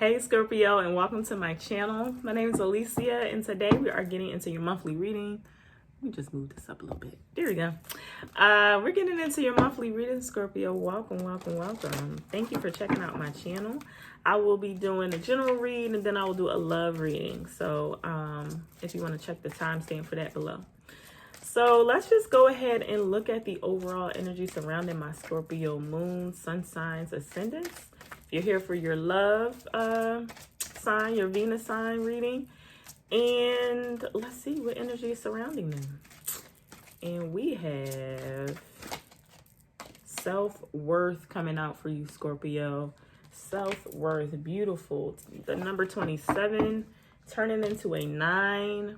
Hey Scorpio, and welcome to my channel. My name is Alicia, and today we are getting into your monthly reading. Let me just move this up a little bit. There we go. We're getting into your monthly reading, Scorpio. Welcome, welcome, welcome. Thank you for checking out my channel. I will be doing a general read, and then I will do a love reading. So if you want to check the timestamp for that below. So let's just go ahead and look at the overall energy surrounding my Scorpio moon, sun signs, ascendants. You're here for your love sign, your Venus sign reading. And let's see what energy is surrounding them. And we have self-worth coming out for you, Scorpio. Self-worth, beautiful. The number 27 turning into a 9.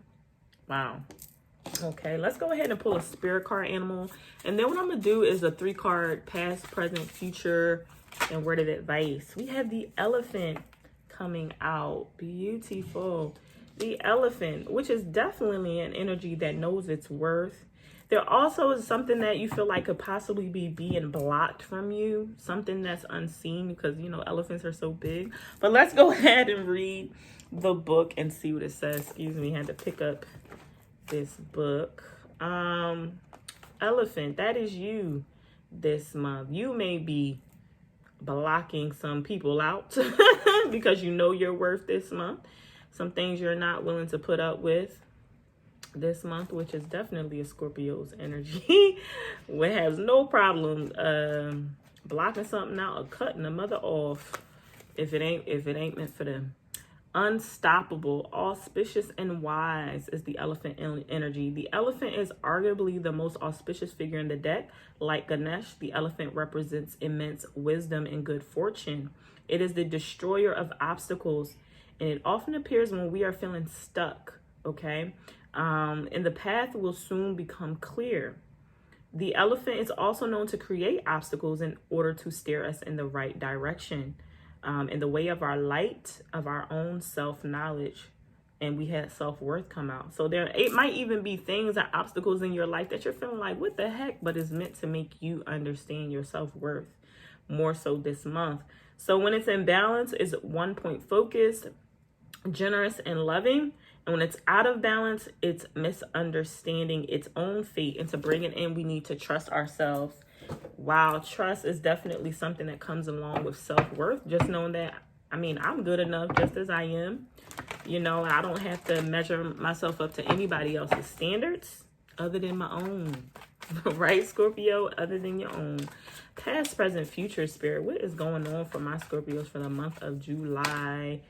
Wow. Okay, let's go ahead and pull a spirit card animal. And then what I'm going to do is a 3-card past, present, future, and word of advice. We have the elephant coming out. Beautiful. The elephant, which is definitely an energy that knows its worth. There also is something that you feel like could possibly be being blocked from you. Something that's unseen because, you know, elephants are so big. But let's go ahead and read the book and see what it says. Excuse me, I had to pick up this book. Elephant, that is you this month. You may be blocking some people out because you know your worth this month. Some things you're not willing to put up with this month, which is definitely a Scorpio's energy. We has no problem blocking something out or cutting a mother off if it ain't meant for them. Unstoppable, auspicious, and wise is the elephant energy. The elephant is arguably the most auspicious figure in the deck. Like Ganesh, the elephant represents immense wisdom and good fortune. It is the destroyer of obstacles, and it often appears when we are feeling stuck, okay? And the path will soon become clear. The elephant is also known to create obstacles in order to steer us in the right direction. In the way of our light, of our own self-knowledge, and we had self-worth come out. So it might even be things and obstacles in your life that you're feeling like, what the heck? But it's meant to make you understand your self-worth more so this month. So when it's in balance, it's 1-point focused, generous, and loving. And when it's out of balance, it's misunderstanding its own fate. And to bring it in, we need to trust ourselves. Wow, trust is definitely something that comes along with self-worth. Just knowing that, I mean, I'm good enough just as I am. You know, I don't have to measure myself up to anybody else's standards other than my own. Right, Scorpio? Other than your own. Past, present, future, spirit. What is going on for my Scorpios for the month of July?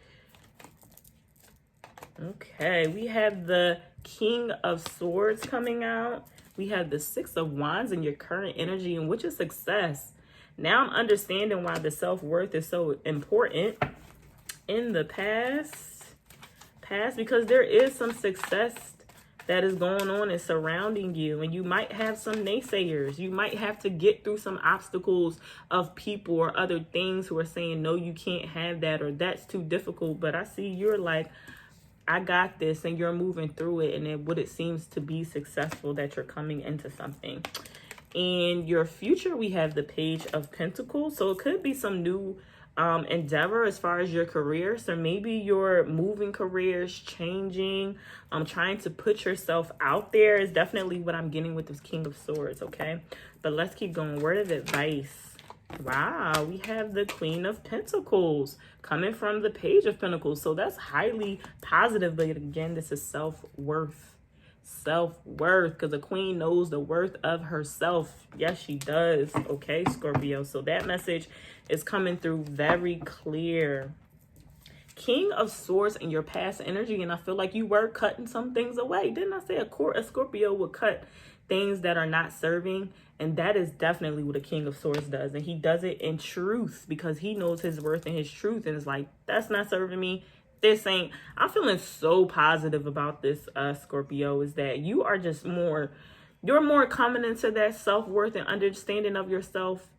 Okay, we have the King of Swords coming out. We have the 6 of Wands in your current energy, and which is success. Now I'm understanding why the self-worth is so important in the past, because there is some success that is going on and surrounding you, and you might have some naysayers. You might have to get through some obstacles of people or other things who are saying, no, you can't have that, or that's too difficult. But I see you're like, I got this, and you're moving through it, and what it seems to be successful, that you're coming into something. In your future, we have the Page of Pentacles. So it could be some new endeavor as far as your career. So maybe you're moving careers, changing, trying to put yourself out there is definitely what I'm getting with this King of Swords, okay? But let's keep going. Word of advice. Wow, we have the Queen of Pentacles coming from the Page of Pentacles. So that's highly positive. But again, this is self-worth. Self-worth, because the Queen knows the worth of herself. Yes, she does. Okay, Scorpio. So that message is coming through very clear. King of Swords in your past energy. And I feel like you were cutting some things away. Didn't I say a Scorpio would cut things that are not serving? And that is definitely what a King of Swords does. And he does it in truth because he knows his worth and his truth. And it's like, that's not serving me. This ain't. I'm feeling so positive about this, Scorpio, is that you are just you're more coming into that self-worth and understanding of yourself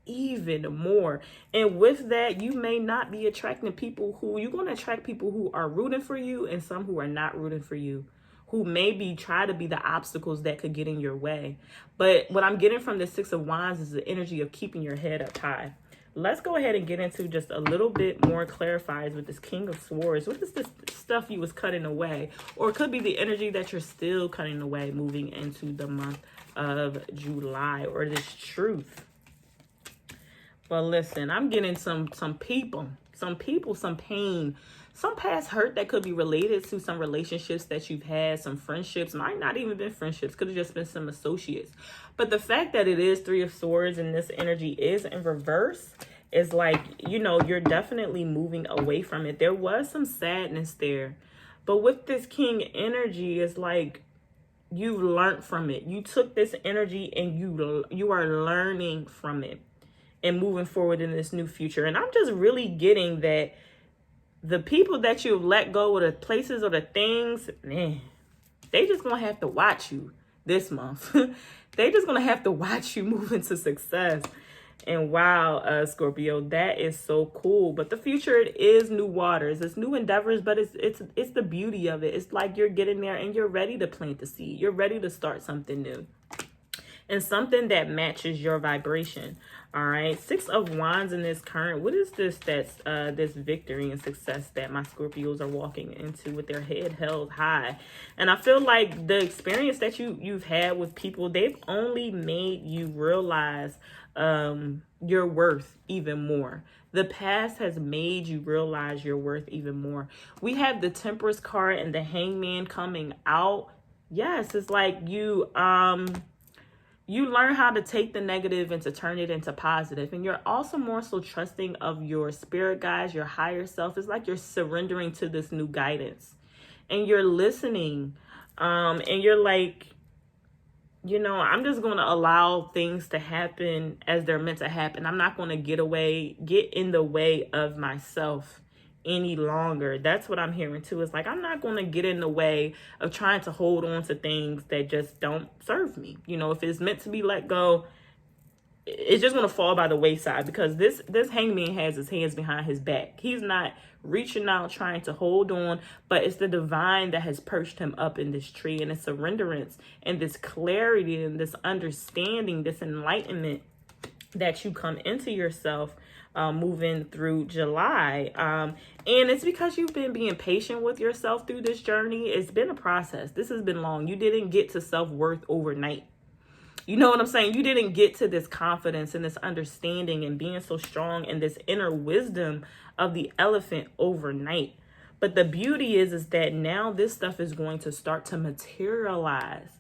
even more. And with that, you may not be attracting people you're going to attract people who are rooting for you and some who are not rooting for you, who maybe try to be the obstacles that could get in your way. But what I'm getting from the 6 of Wands is the energy of keeping your head up high. Let's go ahead and get into just a little bit more clarifies with this King of Swords. What is this stuff you was cutting away? Or it could be the energy that you're still cutting away moving into the month of July, or this truth. Well, listen, I'm getting some people, some pain, some past hurt that could be related to some relationships that you've had, some friendships, might not even been friendships, could have just been some associates. But the fact that it is Three of Swords and this energy is in reverse is like, you know, you're definitely moving away from it. There was some sadness there. But with this King energy, it's like you've learned from it. You took this energy and you are learning from it and moving forward in this new future. And I'm just really getting that the people that you've let go, or the places or the things, man, they just gonna have to watch you this month. They just gonna have to watch you move into success. And wow, Scorpio, that is so cool. But the future, it is new waters, it's new endeavors, but it's the beauty of it. It's like you're getting there and you're ready to plant the seed. You're ready to start something new and something that matches your vibration. All right, Six of Wands in this current. What is this that's this victory and success that my Scorpios are walking into with their head held high? And I feel like the experience that you've had with people, they've only made you realize your worth even more. The past has made you realize your worth even more. We have the Temperance card and the Hangman coming out. Yes, it's like you learn how to take the negative and to turn it into positive. And you're also more so trusting of your spirit guides, your higher self. It's like you're surrendering to this new guidance and you're listening. And you're like, you know, I'm just going to allow things to happen as they're meant to happen. I'm not going to get in the way of myself any longer. That's what I'm hearing too. It's like, I'm not going to get in the way of trying to hold on to things that just don't serve me. You know, if it's meant to be let go, it's just going to fall by the wayside, because this Hangman has his hands behind his back. He's not reaching out, trying to hold on, but it's the divine that has perched him up in this tree, and it's surrenderance and this clarity and this understanding, this enlightenment that you come into yourself moving through July. And it's because you've been being patient with yourself through this journey. It's been a process. This has been long. You didn't get to self-worth overnight. You know what I'm saying? You didn't get to this confidence and this understanding and being so strong and this inner wisdom of the elephant overnight. But the beauty is that now this stuff is going to start to materialize.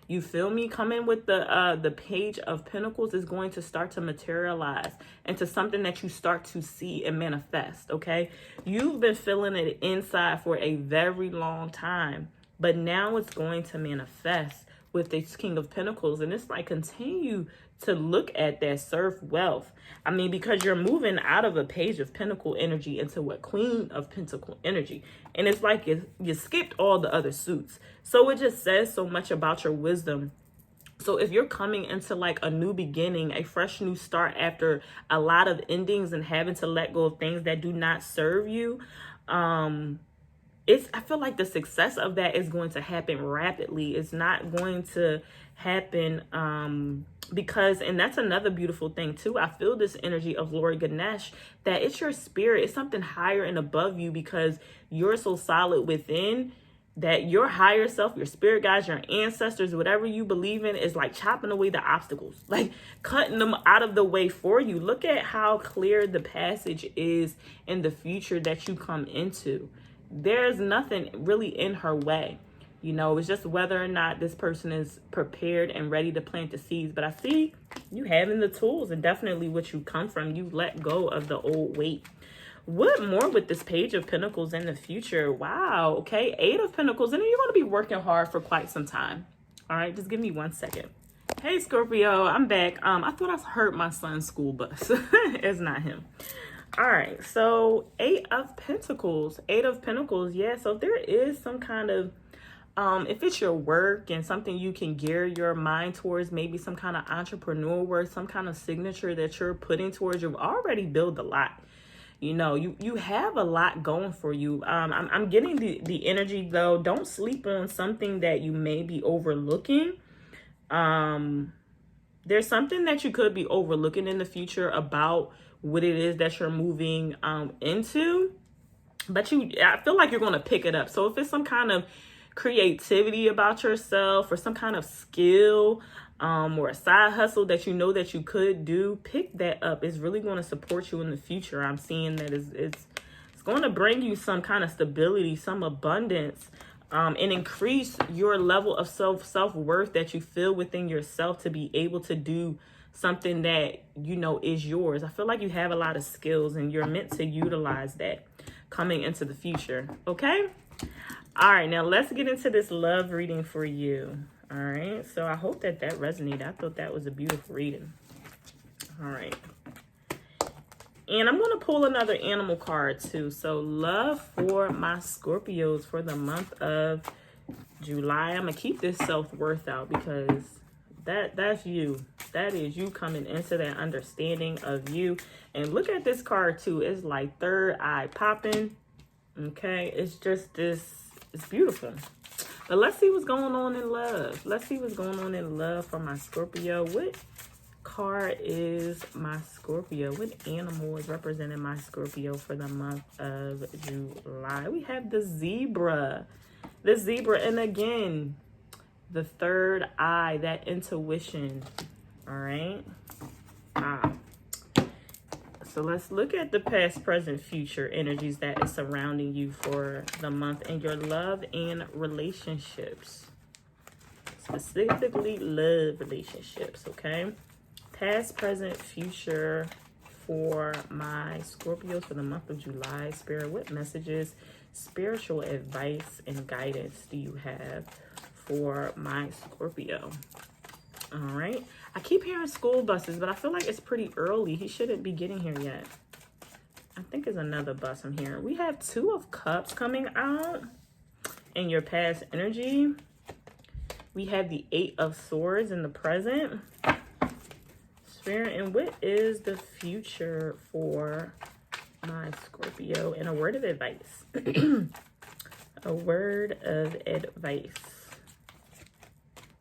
You feel me? Coming with the Page of Pentacles is going to start to materialize into something that you start to see and manifest, okay? You've been feeling it inside for a very long time, but now it's going to manifest with this King of Pentacles. And it's like, continue to look at that surf wealth. I mean, because you're moving out of a Page of Pentacle energy into a Queen of Pentacle energy. And it's like you skipped all the other suits. So it just says so much about your wisdom. So if you're coming into like a new beginning, a fresh new start after a lot of endings and having to let go of things that do not serve you, I feel like the success of that is going to happen rapidly. It's not going to happen because, and that's another beautiful thing too, I feel this energy of Lord Ganesh, that it's your spirit, it's something higher and above you, because you're so solid within that your higher self, your spirit guides, your ancestors, whatever you believe in, is like chopping away the obstacles, like cutting them out of the way for you. Look at how clear the passage is in the future that you come into. There's nothing really in her way. You know, it's just whether or not this person is prepared and ready to plant the seeds. But I see you having the tools, and definitely what you come from, you let go of the old weight. What more with this Page of Pentacles in the future? Wow. Okay. 8 of Pentacles. And then you're going to be working hard for quite some time. All right. Just give me 1 second. Hey, Scorpio. I'm back. I thought I heard my son's school bus. It's not him. All right. So 8 of Pentacles. 8 of Pentacles. Yeah. So there is some kind of, if it's your work and something you can gear your mind towards, maybe some kind of entrepreneur work, some kind of signature that you're putting towards, you've already built a lot. You know, you have a lot going for you. I'm getting the energy though. Don't sleep on something that you may be overlooking. There's something that you could be overlooking in the future about what it is that you're moving into. But I feel like you're going to pick it up. So if it's some kind of creativity about yourself or some kind of skill or a side hustle that you know that you could do, pick that up. It's really going to support you in the future. I'm seeing that it's going to bring you some kind of stability, some abundance, and increase your level of self-worth that you feel within yourself to be able to do something that you know is yours. I feel like you have a lot of skills and you're meant to utilize that coming into the future. Okay? All right, now let's get into this love reading for you. All right, so I hope that resonated. I thought that was a beautiful reading. All right. And I'm going to pull another animal card too. So love for my Scorpios for the month of July. I'm going to keep this self-worth out because that's you. That is you coming into that understanding of you. And look at this card too. It's like third eye popping. Okay. It's just this. It's beautiful. But let's see what's going on in love. Let's see what's going on in love for my Scorpio. What card is my Scorpio? What animal is representing my Scorpio for the month of July? We have the zebra. The zebra. And again, the third eye, that intuition. All right. So let's look at the past, present, future energies that is surrounding you for the month and your love and relationships. Specifically love relationships, okay? Past, present, future for my Scorpios for the month of July. Spirit, what messages, spiritual advice, and guidance do you have for my Scorpio? All right. I keep hearing school buses, but I feel like it's pretty early. He shouldn't be getting here yet. I think it's another bus I'm hearing. We have 2 of Cups coming out in your past energy. We have the 8 of Swords in the present. Spirit, and what is the future for my Scorpio? And a word of advice. A word of advice.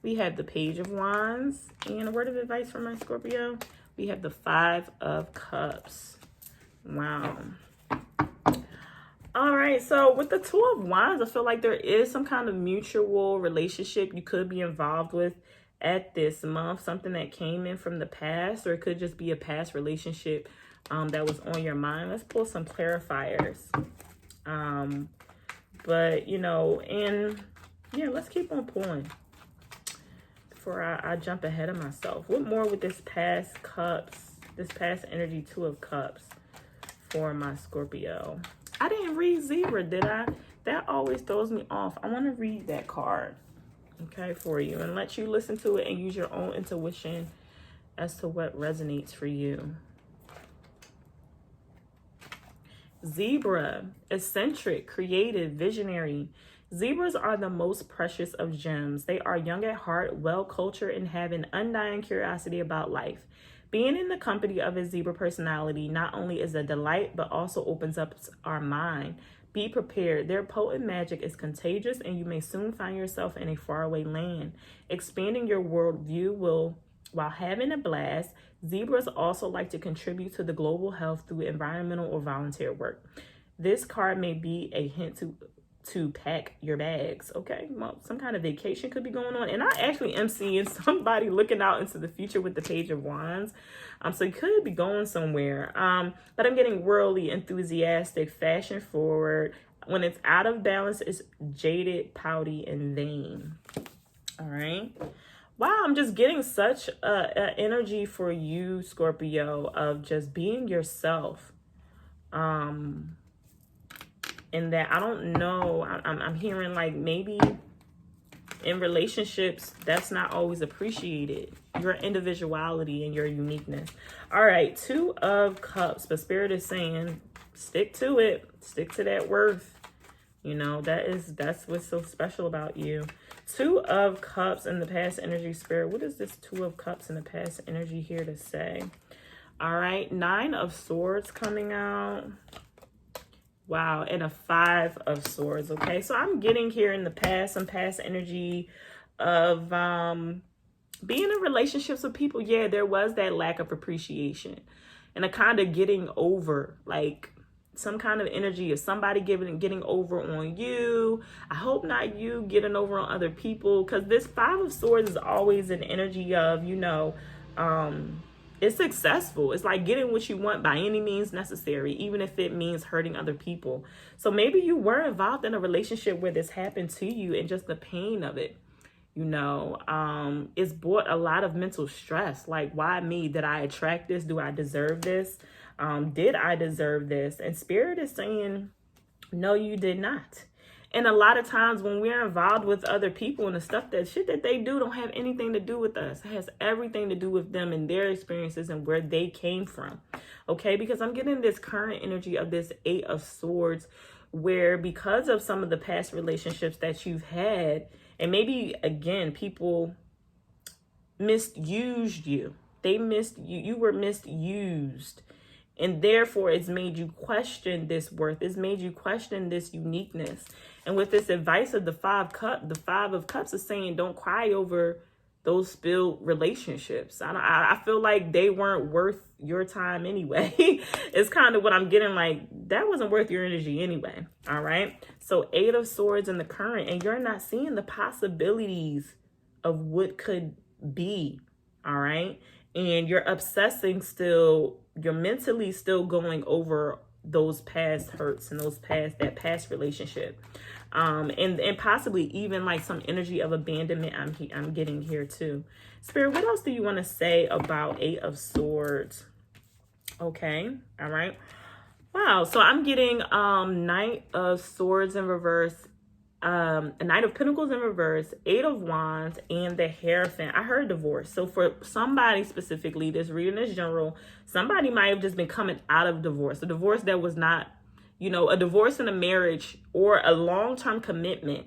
We have the Page of Wands and a word of advice for my Scorpio. We have the 5 of Cups. Wow. All right. So with the 2 of Wands, I feel like there is some kind of mutual relationship you could be involved with at this month. Something that came in from the past, or it could just be a past relationship that was on your mind. Let's pull some clarifiers. But, you know, and yeah, let's keep on pulling. Before I jump ahead of myself. What more with this past cups, this past energy 2 of Cups for my Scorpio? I didn't read zebra, did I? That always throws me off. I want to read that card, okay, for you and let you listen to it and use your own intuition as to what resonates for you. Zebra, eccentric, creative, visionary. Zebras are the most precious of gems. They are young at heart, well-cultured, and have an undying curiosity about life. Being in the company of a zebra personality not only is a delight, but also opens up our mind. Be prepared. Their potent magic is contagious, and you may soon find yourself in a faraway land. Expanding your worldview while having a blast. Zebras also like to contribute to the global health through environmental or volunteer work. This card may be a hint to pack your bags. Okay, well, some kind of vacation could be going on, and I actually am seeing somebody looking out into the future with the Page of Wands, so you could be going somewhere, but I'm getting worldly, enthusiastic, fashion forward. When it's out of balance, it's jaded, pouty, and vain. All right. Wow, I'm just getting such a energy for you, Scorpio, of just being yourself. And that, I don't know, I'm hearing like maybe in relationships, that's not always appreciated. Your individuality and your uniqueness. All right, 2 of Cups, but Spirit is saying, stick to it. Stick to that worth. You know, that's what's so special about you. 2 of Cups in the past energy, Spirit. What is this 2 of Cups in the past energy here to say? All right, 9 of Swords coming out. Wow, and a 5 of Swords, okay? So I'm getting here in the past, some past energy of being in relationships with people. Yeah, there was that lack of appreciation. and a kind of getting over, like some kind of energy of somebody getting over on you. I hope not you getting over on other people, because this Five of Swords is always an energy of, it's successful. It's like getting what you want by any means necessary, even if it means hurting other people. So maybe you were involved in a relationship where this happened to you, and just the pain of it, it's brought a lot of mental stress. Like, why me? Did I attract this? Do I deserve this? Did I deserve this? And Spirit is saying, no, you did not. And a lot of times when we're involved with other people and the shit that they do don't have anything to do with us. It has everything to do with them and their experiences and where they came from. Okay, because I'm getting this current energy of this Eight of Swords, where because of some of the past relationships that you've had, and maybe again, people misused you. You were misused. And therefore, it's made you question this worth. It's made you question this uniqueness. And with this advice of the Five of Cups is saying, don't cry over those spilled relationships. I feel like they weren't worth your time anyway. It's kind of what I'm getting, like, that wasn't worth your energy anyway. All right. So Eight of Swords in the current, and you're not seeing the possibilities of what could be. All right. And you're obsessing still. You're mentally still going over those past hurts and that past relationship. And possibly even like some energy of abandonment I'm getting here too. Spirit, what else do you want to say about Eight of Swords? Okay. All right. Wow. So I'm getting Knight of Swords in reverse, a Knight of Pentacles in reverse, Eight of Wands, and the Hierophant. I heard divorce. So for somebody specifically, this reading is general. Somebody might have just been coming out of divorce. A divorce that was not, a divorce in a marriage or a long-term commitment.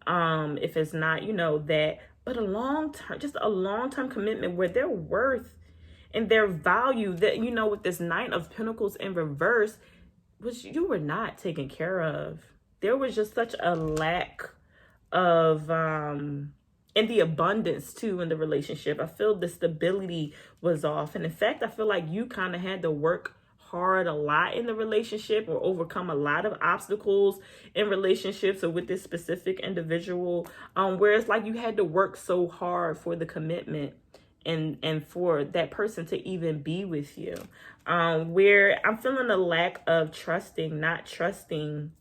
If it's not, that, but a long-term commitment where their worth and their value that, with this Knight of Pentacles in reverse, which you were not taken care of. There was just such a lack of, and the abundance too in the relationship. I feel the stability was off. And in fact, I feel like you kind of had to work hard a lot in the relationship or overcome a lot of obstacles in relationships or with this specific individual. Where it's like you had to work so hard for the commitment and for that person to even be with you. Where I'm feeling a lack of not trusting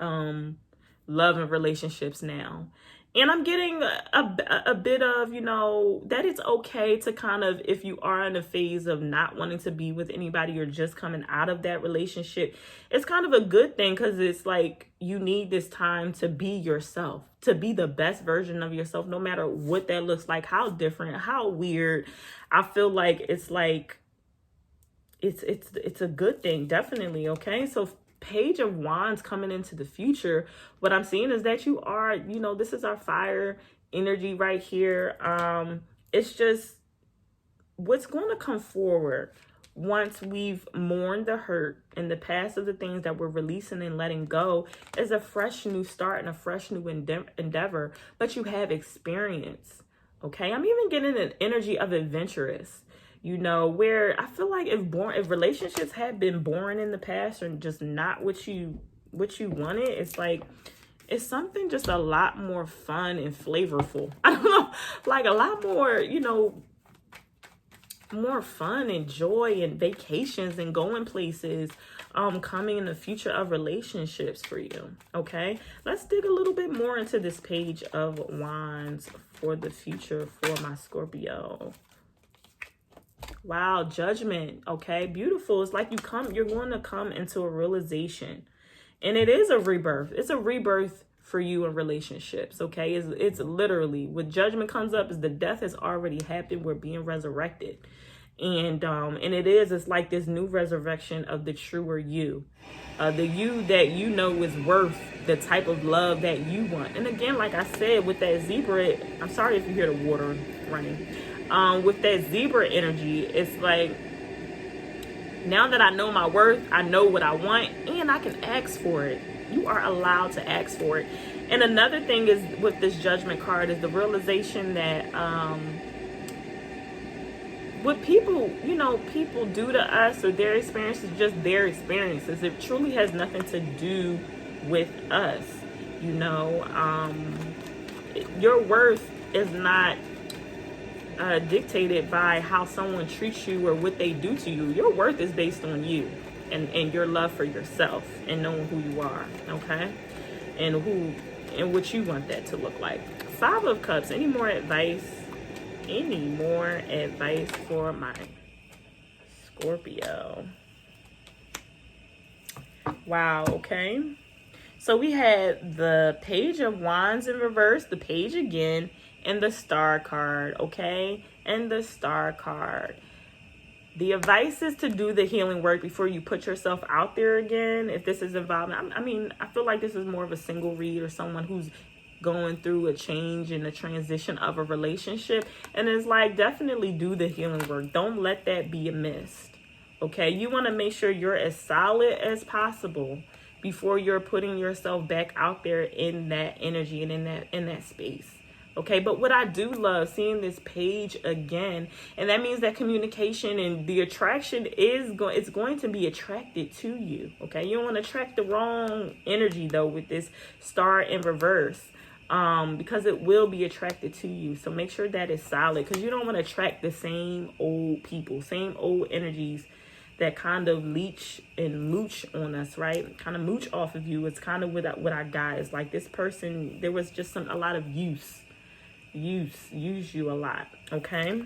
love and relationships now. And I'm getting a bit of, that it's okay to kind of, if you are in a phase of not wanting to be with anybody or just coming out of that relationship, it's kind of a good thing, because it's like you need this time to be yourself, to be the best version of yourself, no matter what that looks like, how different, how weird. I feel like it's a good thing, definitely. Okay, so Page of Wands coming into the future, what I'm seeing is that you are, this is our fire energy right here. It's just what's going to come forward once we've mourned the hurt and the past of the things that we're releasing and letting go is a fresh new start and a fresh new endeavor, but you have experience. Okay, I'm even getting an energy of adventurous. Where I feel like if relationships had been boring in the past or just not what you wanted, it's like, it's something just a lot more fun and flavorful. I don't know, like a lot more, more fun and joy and vacations and going places coming in the future of relationships for you. Okay, let's dig a little bit more into this Page of Wands for the future for my Scorpio. Wow, Judgment. Okay, beautiful. It's like you're going to come into a realization, and it is a rebirth. It's a rebirth for you in relationships. Okay, it's literally what Judgment comes up is the death has already happened. We're being resurrected, and it's like this new resurrection of the truer you, the you that is worth the type of love that you want. And again, like I said, with that zebra, I'm sorry if you hear the water running. With that zebra energy, it's like, now that I know my worth, I know what I want, and I can ask for it. You are allowed to ask for it. And another thing is with this Judgment card is the realization that what people, you know, people do to us or their experiences, just their experiences. It truly has nothing to do with us. You know, your worth is not dictated by how someone treats you or what they do to you. Your worth is based on you and your love for yourself and knowing who you are, okay? And what you want that to look like. 5 of Cups. Any more advice? Any more advice for my Scorpio? Wow, okay. So we had the Page of Wands in reverse, the Page again, and the Star card, okay? And the Star card. The advice is to do the healing work before you put yourself out there again. If this is involved, I mean, I feel like this is more of a single read or someone who's going through a change and a transition of a relationship. And it's like, definitely do the healing work. Don't let that be missed, okay? You want to make sure you're as solid as possible before you're putting yourself back out there in that energy and in that space. Okay, but what I do love seeing this page again, and that means that communication and the attraction it's going to be attracted to you. Okay, you don't want to attract the wrong energy though with this star in reverse, because it will be attracted to you. So make sure that is solid, because you don't want to attract the same old people, same old energies that kind of leech and mooch on us, right? Kind of mooch off of you. It's kind of what I got. It's like this person, there was just a lot of use you a lot, okay?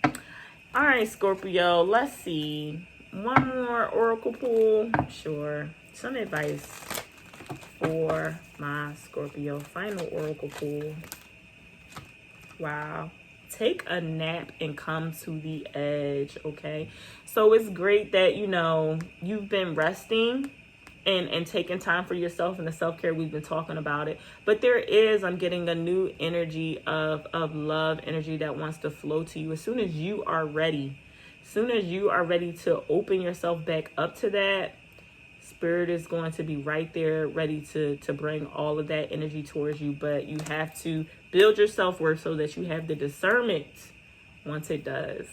All right, Scorpio, let's see. One more oracle pull. Sure. Some advice for my Scorpio. Final oracle pull. Wow. Take a nap and come to the edge, okay? So it's great that, you know, you've been resting and taking time for yourself and the self-care. We've been talking about it. But I'm getting a new energy of love, energy that wants to flow to you as soon as you are ready. As soon as you are ready to open yourself back up to that, Spirit is going to be right there ready to bring all of that energy towards you. But you have to build your self-worth so that you have the discernment once it does.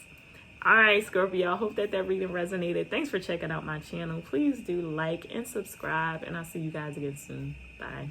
All right, Scorpio, I hope that reading resonated. Thanks for checking out my channel. Please do like and subscribe, and I'll see you guys again soon. Bye.